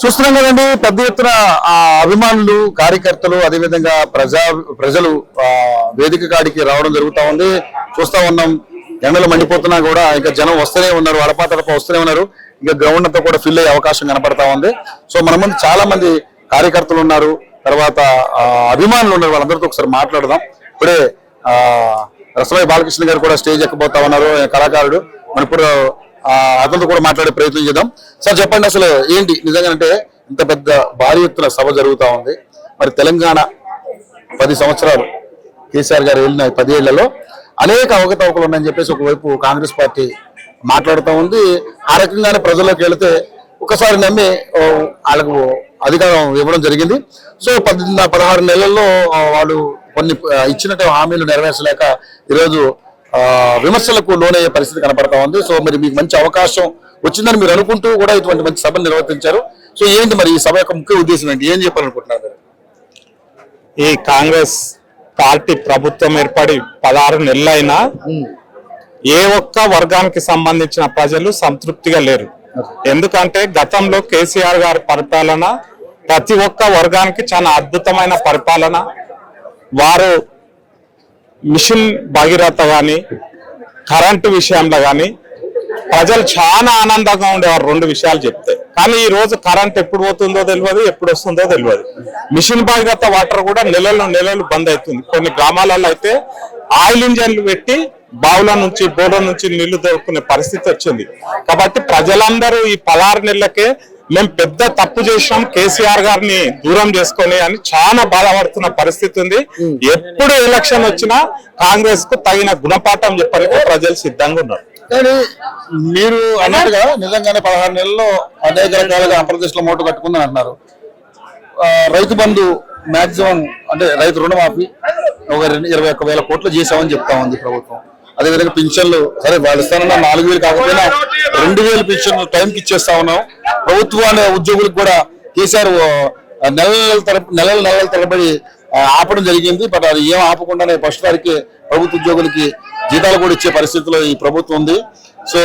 చూస్తున్నాం కదండి, పెద్ద ఎత్తున అభిమానులు, కార్యకర్తలు, అదేవిధంగా ప్రజలు వేదిక కాడికి రావడం జరుగుతా ఉంది. చూస్తా ఉన్నాం, ఎండలు మండిపోతున్నా కూడా ఇంకా జనం వస్తూనే ఉన్నారు, అడపాతడప వస్తూనే ఉన్నారు. ఇంకా గ్రౌండ్ అంతా కూడా ఫిల్ అయ్యే అవకాశం కనపడతా ఉంది. సో మన ముందు చాలా మంది కార్యకర్తలు ఉన్నారు, తర్వాత అభిమానులు ఉన్నారు. వాళ్ళందరితో ఒకసారి మాట్లాడదాం. ఇప్పుడే రసమయ్య బాలకృష్ణ గారు కూడా స్టేజ్ ఎక్కబోతా ఉన్నారు, కళాకారుడు. మన ఇప్పుడు అతనితో కూడా మాట్లాడే ప్రయత్నం చేద్దాం. సార్ చెప్పండి, అసలు ఏంటి నిజంగానంటే ఇంత పెద్ద భారీ ఎత్తున సభ జరుగుతా ఉంది. మరి తెలంగాణ 10 సంవత్సరాలు కేసీఆర్ గారు వెళ్ళిన 10 ఏళ్లలో అనేక అవకతవకలు ఉన్నాయని చెప్పేసి ఒకవైపు కాంగ్రెస్ పార్టీ మాట్లాడుతూ ఉంది. ఆ రకంగానే ప్రజల్లోకి వెళితే ఒకసారి నమ్మి వాళ్ళకు అధికారం ఇవ్వడం జరిగింది. సో 16 నెలల్లో వాళ్ళు కొన్ని ఇచ్చినట్టు హామీలు నెరవేర్చలేక ఈరోజు విమర్శలకు లోనయ్యే పరిస్థితి కనపడతా ఉంది. సో మరి మీకు మంచి అవకాశం వచ్చిందని మీరు అనుకుంటూ కూడా ఇటువంటి మంచి సభను నిర్వర్తించారు. సో ఏంటి మరి ఈ సభ యొక్క ముఖ్య ఉద్దేశం ఏంటి, ఏం చెప్పాలనుకుంటున్నారు? ఈ కాంగ్రెస్ పార్టీ ప్రభుత్వం ఏర్పడి 16 నెలలైనా ఏ ఒక్క వర్గానికి సంబంధించిన ప్రజలు సంతృప్తిగా లేరు. ఎందుకంటే గతంలో కేసీఆర్ గారి పరిపాలన ప్రతి ఒక్క వర్గానికి చాలా అద్భుతమైన పరిపాలన. వారు మిషన్ భగీరథ కానీ కరెంటు విషయంలో కానీ ప్రజలు చాలా ఆనందంగా ఉండేవారు 2 విషయాలు చెప్తే. కానీ ఈ రోజు కరెంట్ ఎప్పుడు పోతుందో తెలియదు, ఎప్పుడు వస్తుందో తెలియదు. మిషన్ భగీరథ వాటర్ కూడా నెలలు బంద్ అవుతుంది. కొన్ని గ్రామాలలో అయితే ఆయిల్ ఇంజన్లు పెట్టి బావుల నుంచి బోర్ల నుంచి నీళ్లు దొరుకునే పరిస్థితి వచ్చింది. కాబట్టి ప్రజలందరూ ఈ 16 నెలలకే మేము పెద్ద తప్పు చేసినాం, కేసీఆర్ గారిని దూరం చేసుకొని అని చాలా బాధపడుతున్న పరిస్థితి ఉంది. ఎప్పుడు ఎలక్షన్ వచ్చినా కాంగ్రెస్ కు తగిన గుణపాఠం చెప్పడానికి ప్రజలు సిద్ధంగా ఉన్నారు. కానీ మీరు అన్నట్టుగా నిజంగానే 16 నెలల్లో అనేక రకాలుగా ఆంధ్రప్రదేశ్లో మూట కట్టుకుందని అంటున్నారు. రైతు బంధు మాక్సిమం అంటే రైతు రుణమాఫీ ఒక 21,000 కోట్లు చేశామని చెప్తా ఉంది ప్రభుత్వం. అదేవిధంగా పింఛన్లు సరే వాళ్ళు ఇస్తానన్నా 4,000 కాకపోయినా 2,000 పింఛన్లు టైంకి ఇచ్చేస్తా ఉన్నాం. ప్రభుత్వాన్ని ఉద్యోగులకు కూడా కేసీఆర్ నెలల తరబడి ఆపడం జరిగింది. బట్ అది ఏం ఆపకుండానే ఫస్ట్ వారికి ప్రభుత్వ ఉద్యోగులకి జీతాలు కూడా ఇచ్చే పరిస్థితిలో ఈ ప్రభుత్వం ఉంది. సో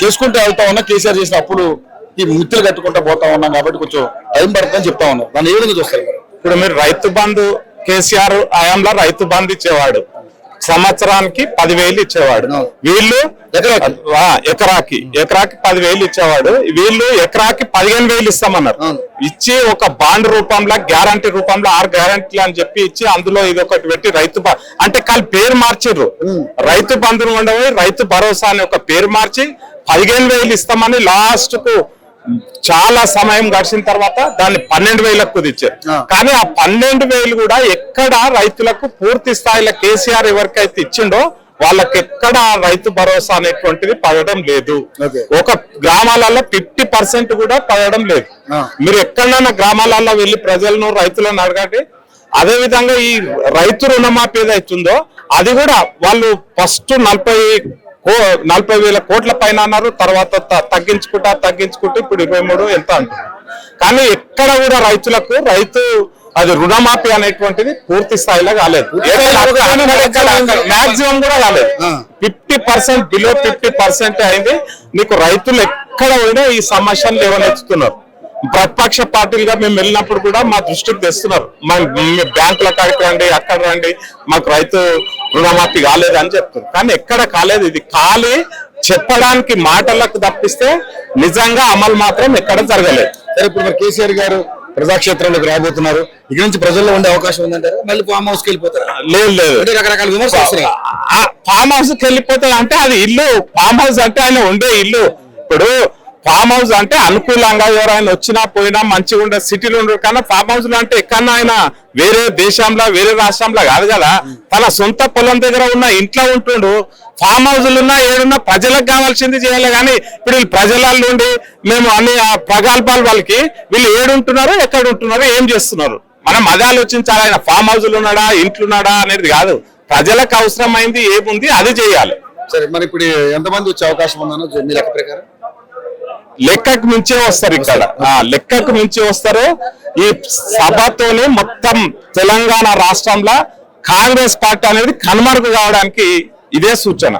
చేసుకుంటూ వెళ్తా ఉన్నా, కేసీఆర్ చేసిన అప్పులు ఈ మిత్తులు కట్టుకుంటూ పోతా ఉన్నాం. కాబట్టి కొంచెం టైం పడుతుందని చెప్తా ఉన్నాం. దాన్ని ఏ విధంగా చూస్తారు? ఇప్పుడు మీరు రైతు బంధు, కేసీఆర్ హయాంలో రైతు బంధు ఇచ్చేవాడు, సంవత్సరానికి 10,000 ఇచ్చేవాడు. వీళ్ళు ఎకరాకి 10,000 ఇచ్చేవాడు. వీళ్ళు ఎకరాకి 15,000 ఇస్తామన్నారు. ఇచ్చి ఒక బాండ్ రూపంలో గ్యారంటీ రూపంలో 6 గ్యారంటీలు అని చెప్పి ఇచ్చి అందులో ఇది ఒకటి పెట్టి రైతు అంటే కాళ్ళు పేరు మార్చిర్రు. రైతు బంధును ఉండవు, రైతు భరోసా అని ఒక పేరు మార్చి 15,000 ఇస్తామని లాస్ట్ కు చాలా సమయం గడిచిన తర్వాత దాన్ని 12,000కు కుదిచ్చారు. కానీ ఆ 12,000 కూడా ఎక్కడ రైతులకు పూర్తి స్థాయిలో కేసీఆర్ ఎవరికైతే ఇచ్చిండో వాళ్ళకి ఎక్కడ రైతు భరోసా అనేటువంటిది పడడం లేదు. ఒక గ్రామాలలో 50% కూడా పడడం లేదు. మీరు ఎక్కడైనా గ్రామాలలో వెళ్ళి ప్రజలను రైతులను అడగండి. అదే విధంగా ఈ రైతు రుణమాఫీ ఏదైతుందో అది కూడా వాళ్ళు ఫస్ట్ 40,000 కోట్ల పైన అన్నారు. తర్వాత తగ్గించుకుంటూ ఇప్పుడు 23 ఎంత అంటున్నారు. కానీ ఎక్కడ కూడా రైతు అది రుణమాఫీ అనేటువంటిది పూర్తి స్థాయిలో కాలేదు. మాక్సిమం కూడా కాలేదు. 50% బిలో 50% అయింది. నీకు రైతులు ఎక్కడ పోయినా ఈ సమస్యలు లేవనెత్తుతున్నారు. ప్రతిపక్ష పార్టీలుగా మేము వెళ్ళినప్పుడు కూడా మా దృష్టికి తెస్తున్నారు. బ్యాంకుల కాడికి రండి, అక్కడ రండి, మాకు రైతు రుణమాఫీ కాలేదని చెప్తున్నారు. కానీ ఎక్కడ కాలేదు. ఇది ఖాళీ చెప్పడానికి మాటలకు తప్పిస్తే నిజంగా అమలు మాత్రం ఎక్కడ జరగలేదు. ఇప్పుడు మరి కేసీఆర్ గారు ప్రజాక్షేత్రంలోకి రాబోతున్నారు. ఇక నుంచి ప్రజల్లో ఉండే అవకాశం ఉందంటారు. మళ్ళీ ఫామ్ హౌస్కి వెళ్ళిపోతారు? లేదు, రకరకాల విమర్శలు వస్తున్నాయి. ఫామ్ హౌస్కి వెళ్ళిపోతారు అంటే అది ఇల్లు. ఫామ్ హౌస్ అంటే ఆయన ఉండే ఇల్లు. ఇప్పుడు ఫామ్ హౌస్ అంటే అనుకూలంగా ఎవరైనా వచ్చినా పోయినా మంచిగా ఉండే సిటీలో ఉండరు. కానీ ఫామ్ హౌస్ అంటే ఎక్కడన్నా ఆయన వేరే దేశంలో వేరే రాష్ట్రంలో కాదు కదా, తన సొంత పొలం దగ్గర ఉన్న ఇంట్లో ఉంటుండు. ఫామ్ హౌస్లు ఉన్నా ఏడున్నా ప్రజలకు కావాల్సింది చేయాలి. కానీ ఇప్పుడు వీళ్ళు ప్రజల నుండి మేము అన్ని ప్రగల్భాలు వాళ్ళకి వీళ్ళు ఏడుంటున్నారు, ఎక్కడ ఉంటున్నారు, ఏం చేస్తున్నారు మనం అదే ఆలోచించాలి. ఆయన ఫామ్ హౌస్లు ఉన్నాడా ఇంట్లున్నాడా అనేది కాదు. ప్రజలకు అవసరమైంది ఏముంది అది చేయాలి. సరే, మరి ఇప్పుడు ఎంతమంది వచ్చే అవకాశం ఉందన్న మీ లెక్క ప్రకారం? లెక్కకు మించే వస్తారు. ఇక్కడ లెక్కకు మించి వస్తారు. ఈ సభతోనే మొత్తం తెలంగాణ రాష్ట్రంలో కాంగ్రెస్ పార్టీ అనేది కనుమరుగు కావడానికి ఇదే సూచన.